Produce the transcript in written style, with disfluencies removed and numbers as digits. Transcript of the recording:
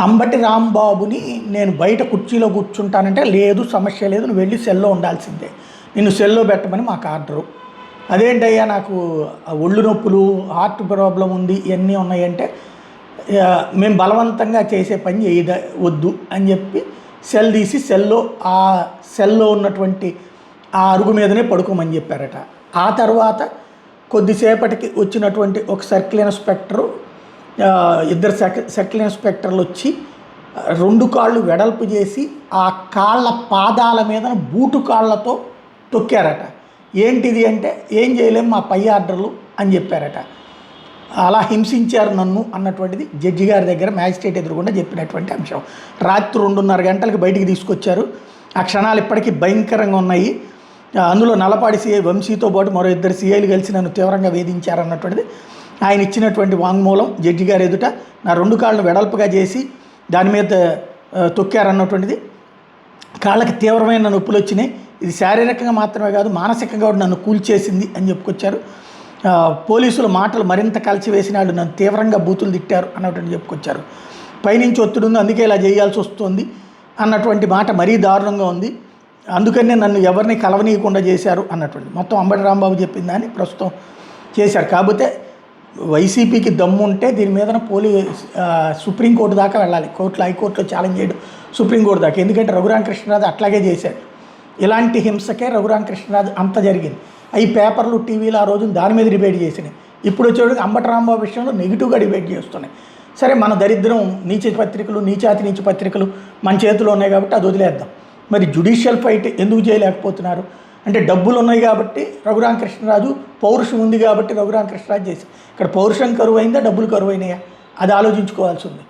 అంబటి రాంబాబుని నేను బయట కుర్చీలో కూర్చుంటానంటే, లేదు సమస్య లేదు, నువ్వు వెళ్ళి సెల్లో ఉండాల్సిందే, నిన్ను సెల్లో పెట్టమని మాకు ఆర్డరు. అదేంటయ్యా నాకు ఒళ్ళు నొప్పులు, హార్ట్ ప్రాబ్లం ఉంది, ఇవన్నీ ఉన్నాయంటే మేము బలవంతంగా చేసే పని వద్దు అని చెప్పి సెల్ తీసి ఆ సెల్లో ఉన్నటువంటి ఆ అరుగు మీదనే పడుకోమని చెప్పారట. ఆ తర్వాత కొద్దిసేపటికి వచ్చినటువంటి ఒక సర్కిల్ ఇన్స్పెక్టరు, ఇద్దరు సర్కిల్ ఇన్స్పెక్టర్లు వచ్చి 2 కాళ్ళు వెడల్పు చేసి ఆ కాళ్ళ పాదాల మీద బూటు కాళ్ళతో తొక్కారట. ఏంటిది అంటే, ఏం చేయలేము మా పై ఆర్డర్లు అని చెప్పారట. అలా హింసించారు నన్ను అన్నటువంటిది జడ్జి గారి దగ్గర మ్యాజిస్ట్రేట్ ఎదురుగుండా చెప్పినటువంటి అంశం. రాత్రి 2:30 గంటలకు బయటికి తీసుకొచ్చారు. ఆ క్షణాలు ఇప్పటికీ భయంకరంగా ఉన్నాయి. అందులో నల్లపాడి సిఐ వంశీతో పాటు మరో 2 సిఐలు కలిసి నన్ను తీవ్రంగా వేధించారన్నటువంటిది ఆయన ఇచ్చినటువంటి వాంగ్మూలం జడ్జి గారు ఎదుట. నా 2 కాళ్ళను వెడల్పుగా చేసి దాని మీద తొక్కారన్నటువంటిది. కాళ్ళకి తీవ్రమైన నొప్పులు వచ్చినాయి. ఇది శారీరకంగా మాత్రమే కాదు, మానసికంగా కూడా నన్ను కూల్చేసింది అని చెప్పుకొచ్చారు. పోలీసుల మాటలు మరింత కలిసివేసిన వాళ్ళు నన్ను తీవ్రంగా బూతులు తిట్టారు అన్నటువంటి చెప్పుకొచ్చారు. పైనుంచి ఒత్తిడి ఉంది, అందుకే ఇలా చేయాల్సి వస్తుంది అన్నటువంటి మాట మరీ దారుణంగా ఉంది. అందుకనే నన్ను ఎవరిని కలవనీయకుండా చేశారు అన్నటువంటి మొత్తం అంబటి రాంబాబు చెప్పిన దాన్ని ప్రస్తుతం చేశారు. కాకపోతే వైసీపీకి దమ్ము ఉంటే దీని మీద సుప్రీంకోర్టు దాకా వెళ్ళాలి. హైకోర్టులో ఛాలెంజ్ చేయడం సుప్రీంకోర్టు దాకా. ఎందుకంటే రఘురామకృష్ణరాజు అట్లాగే చేశాడు. ఇలాంటి హింసకే రఘురామకృష్ణరాజు అంత జరిగింది. అవి పేపర్లు, టీవీలు ఆ రోజున దాని మీద డిబేట్ చేసినాయి. ఇప్పుడు వచ్చేవాడికి అంబటి రాంబాబు విషయంలో నెగిటివ్గా డిబేట్ చేస్తున్నాయి. సరే, మన దరిద్రం నీచ పత్రికలు, నీచ పత్రికలు మన చేతిలో ఉన్నాయి కాబట్టి అది వదిలేద్దాం. మరి జ్యుడిషియల్ ఫైట్ ఎందుకు చేయలేకపోతున్నారు అంటే, డబ్బులు ఉన్నాయి కాబట్టి రఘురామకృష్ణరాజు, పౌరుషం ఉంది కాబట్టి రఘురామకృష్ణరాజు చేసి, ఇక్కడ పౌరుషం కరువు అయిందా, డబ్బులు కరువు అయినాయా, అది ఆలోచించుకోవాల్సి ఉంది.